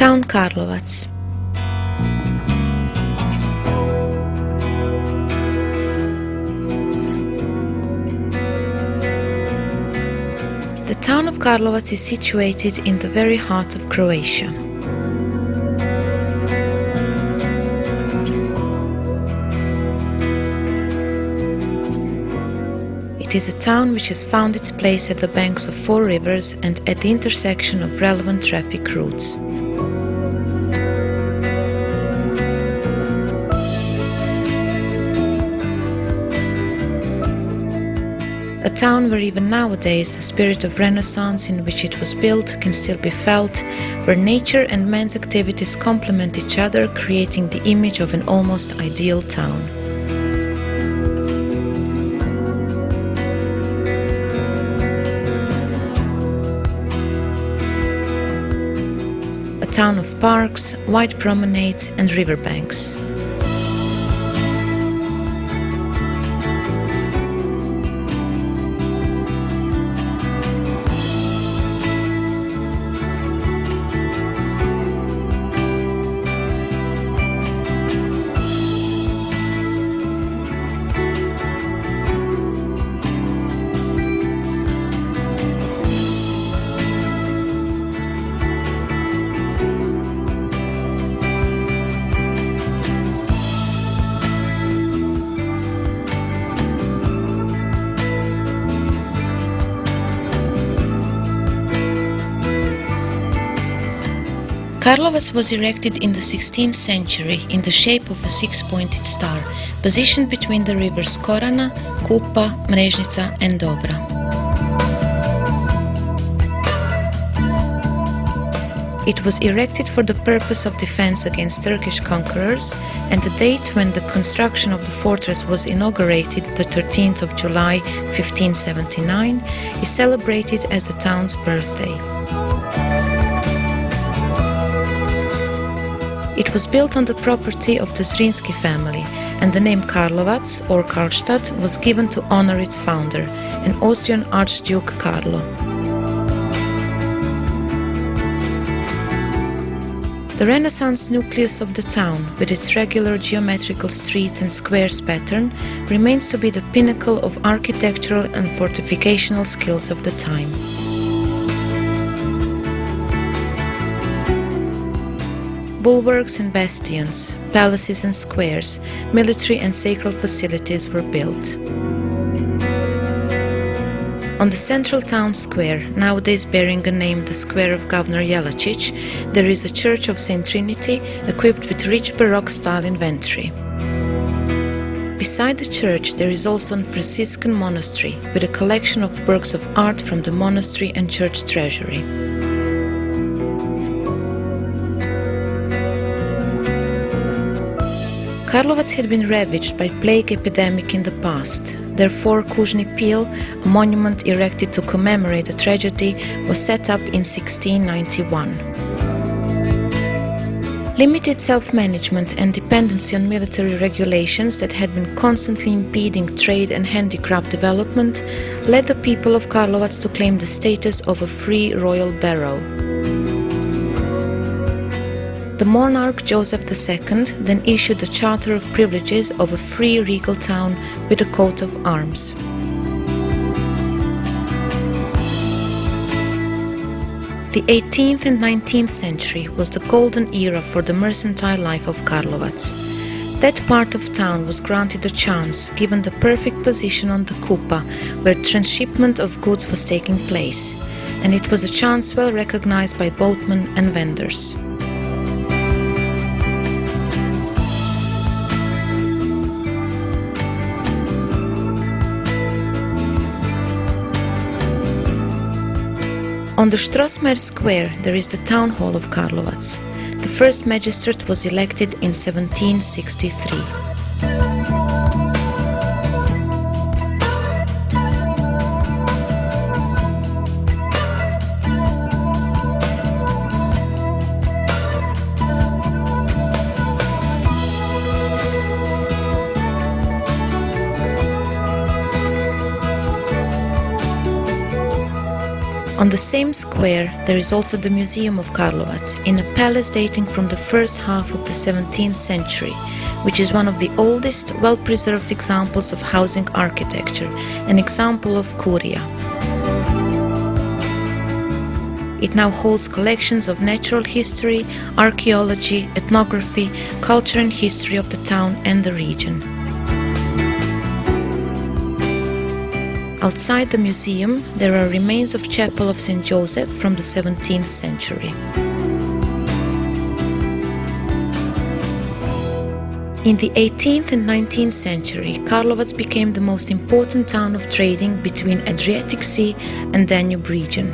Town Karlovac. The town of Karlovac is situated in the very heart of Croatia. It is a town which has found its place at the banks of 4 rivers and at the intersection of relevant traffic routes. A town where even nowadays the spirit of Renaissance in which it was built can still be felt, where nature and man's activities complement each other, creating the image of an almost ideal town. A town of parks, wide promenades and riverbanks. Karlovac was erected in the 16th century in the shape of a 6-pointed star, positioned between the rivers Korana, Kupa, Mrežnica and Dobra. It was erected for the purpose of defense against Turkish conquerors, and the date when the construction of the fortress was inaugurated, the 13th of July 1579, is celebrated as the town's birthday. It was built on the property of the Zrinski family, and the name Karlovac or Karlstad was given to honor its founder, an Austrian Archduke Carlo. The Renaissance nucleus of the town, with its regular geometrical streets and squares pattern, remains to be the pinnacle of architectural and fortificational skills of the time. Bulwarks and bastions, palaces and squares, military and sacred facilities were built. On the central town square, nowadays bearing a name the Square of Governor Jelačić, there is a Church of St. Trinity equipped with rich Baroque-style inventory. Beside the church there is also a Franciscan monastery with a collection of works of art from the monastery and church treasury. Karlovac had been ravaged by plague epidemic in the past. Therefore, Kužni Pil, a monument erected to commemorate the tragedy, was set up in 1691. Limited self-management and dependency on military regulations that had been constantly impeding trade and handicraft development led the people of Karlovac to claim the status of a free royal borough. The monarch Joseph II then issued the Charter of Privileges of a free regal town with a coat of arms. The 18th and 19th century was the golden era for the mercantile life of Karlovac. That part of town was granted a chance given the perfect position on the Kupa, where transshipment of goods was taking place, and it was a chance well recognized by boatmen and vendors. On the Strossmayer Square there is the Town Hall of Karlovac. The first magistrate was elected in 1763. On the same square, there is also the Museum of Karlovac, in a palace dating from the first half of the 17th century, which is one of the oldest, well-preserved examples of housing architecture, an example of Curia. It now holds collections of natural history, archaeology, ethnography, culture and history of the town and the region. Outside the museum, there are remains of Chapel of St. Joseph from the 17th century. In the 18th and 19th century, Karlovac became the most important town of trading between Adriatic Sea and Danube region.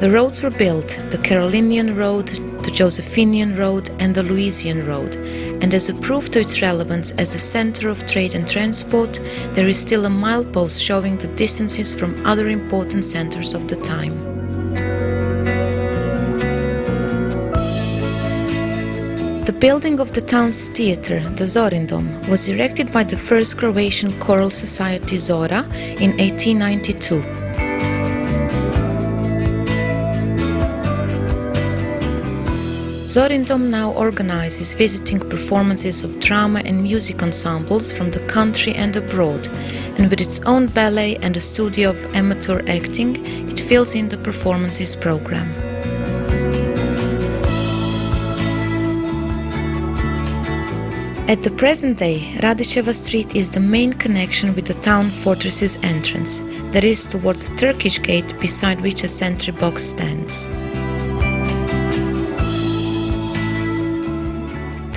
The roads were built, the Carolinian Road, the Josephinian Road and the Louisian Road, and as a proof to its relevance as the center of trade and transport, there is still a milepost showing the distances from other important centers of the time. The building of the town's theatre, the Zorindom, was erected by the first Croatian choral society Zora in 1892. Zorindom now organizes visiting performances of drama and music ensembles from the country and abroad, and with its own ballet and a studio of amateur acting, it fills in the performances program. At the present day, Radičeva Street is the main connection with the town fortress's entrance, that is towards the Turkish gate beside which a sentry box stands.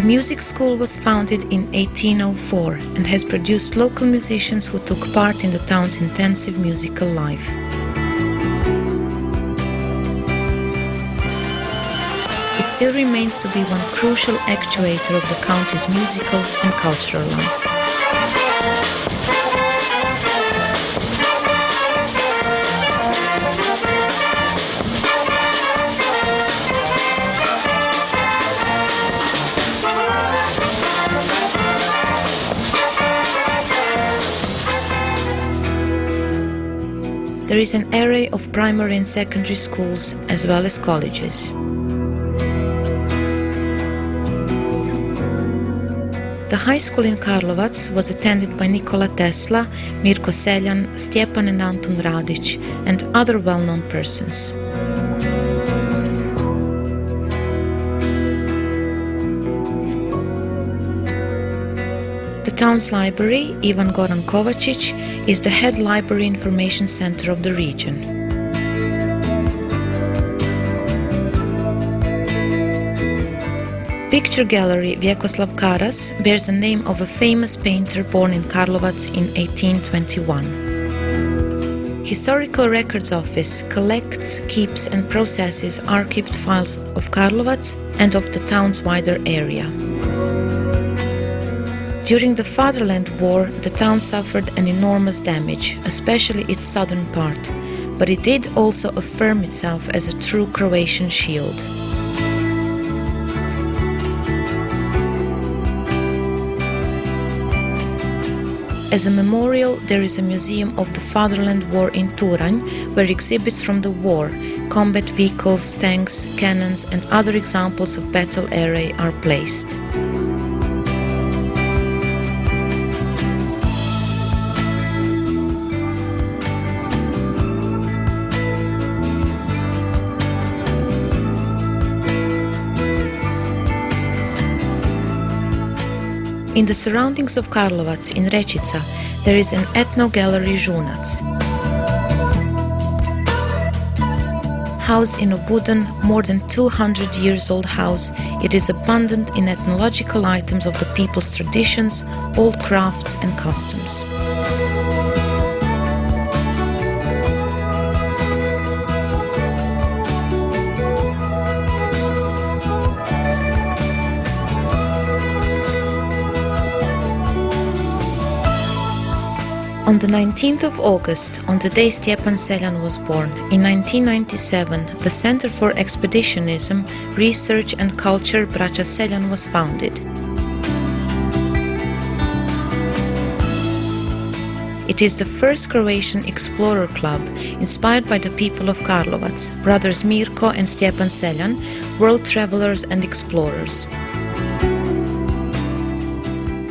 The music school was founded in 1804 and has produced local musicians who took part in the town's intensive musical life. It still remains to be one crucial actuator of the county's musical and cultural life. There is an array of primary and secondary schools as well as colleges. The high school in Karlovac was attended by Nikola Tesla, Mirko Seljan, Stjepan and Anton Radić, and other well-known persons. The town's library, Ivan Goran Kovačić, is the head library information center of the region. Picture gallery Vjekoslav Karas bears the name of a famous painter born in Karlovac in 1821. Historical Records Office collects, keeps and processes archived files of Karlovac and of the town's wider area. During the Fatherland War, the town suffered an enormous damage, especially its southern part, but it did also affirm itself as a true Croatian shield. As a memorial, there is a museum of the Fatherland War in Turanj, where exhibits from the war, combat vehicles, tanks, cannons and other examples of battle array are placed. In the surroundings of Karlovac, in Rečica, there is an ethno-gallery Žunac. Housed in a wooden, more than 200 years old house, it is abundant in ethnological items of the people's traditions, old crafts and customs. On the 19th of August, on the day Stjepan Seljan was born, in 1997, the Center for Expeditionism, Research and Culture Braća Seljan was founded. It It is the first Croatian explorer club inspired by the people of Karlovac, brothers Mirko and Stjepan Seljan, world travelers and explorers.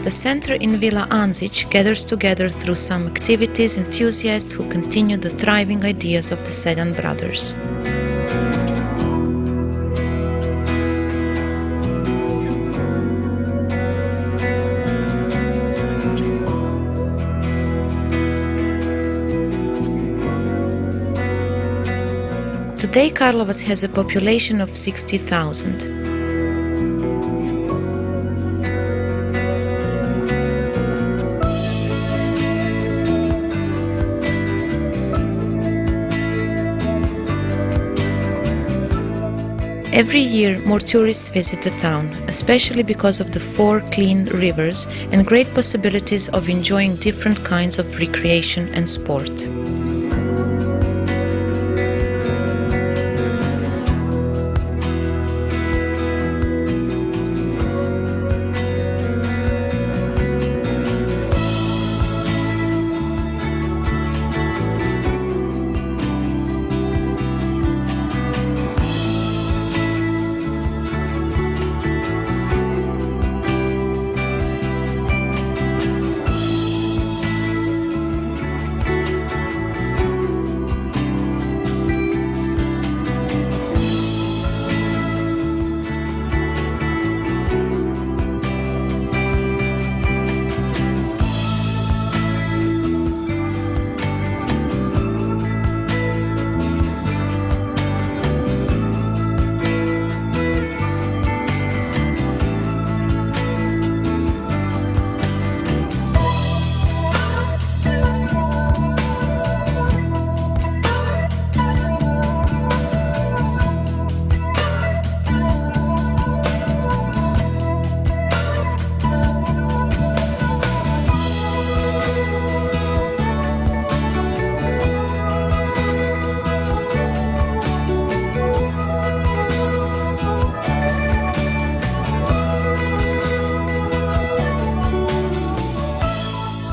The center in Villa Anzic gathers together through some activities enthusiasts who continue the thriving ideas of the Seljan brothers. Today Karlovac has a population of 60,000. Every year more tourists visit the town, especially because of the 4 clean rivers and great possibilities of enjoying different kinds of recreation and sport.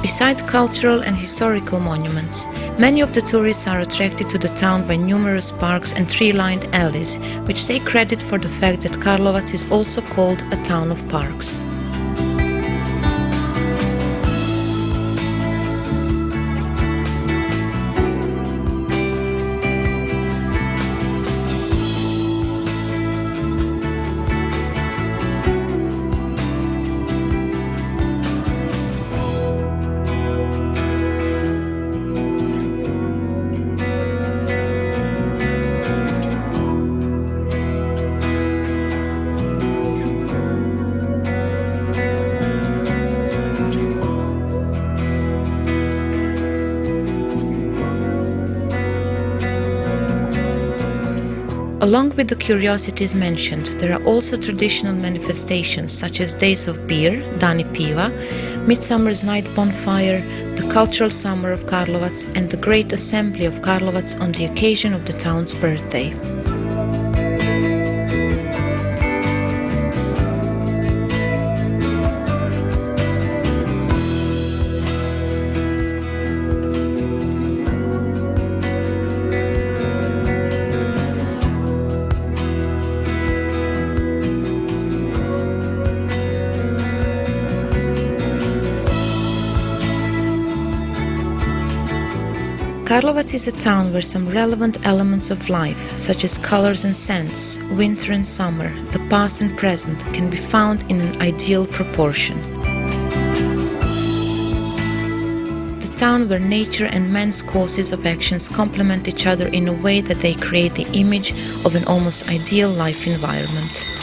Beside cultural and historical monuments, many of the tourists are attracted to the town by numerous parks and tree-lined alleys, which take credit for the fact that Karlovac is also called a town of parks. Along with the curiosities mentioned, there are also traditional manifestations such as days of beer, Dani Piva, Midsummer's Night Bonfire, the Cultural Summer of Karlovac and the Great Assembly of Karlovac on the occasion of the town's birthday. Karlovac is a town where some relevant elements of life, such as colors and scents, winter and summer, the past and present, can be found in an ideal proportion. The town where nature and man's causes of actions complement each other in a way that they create the image of an almost ideal life environment.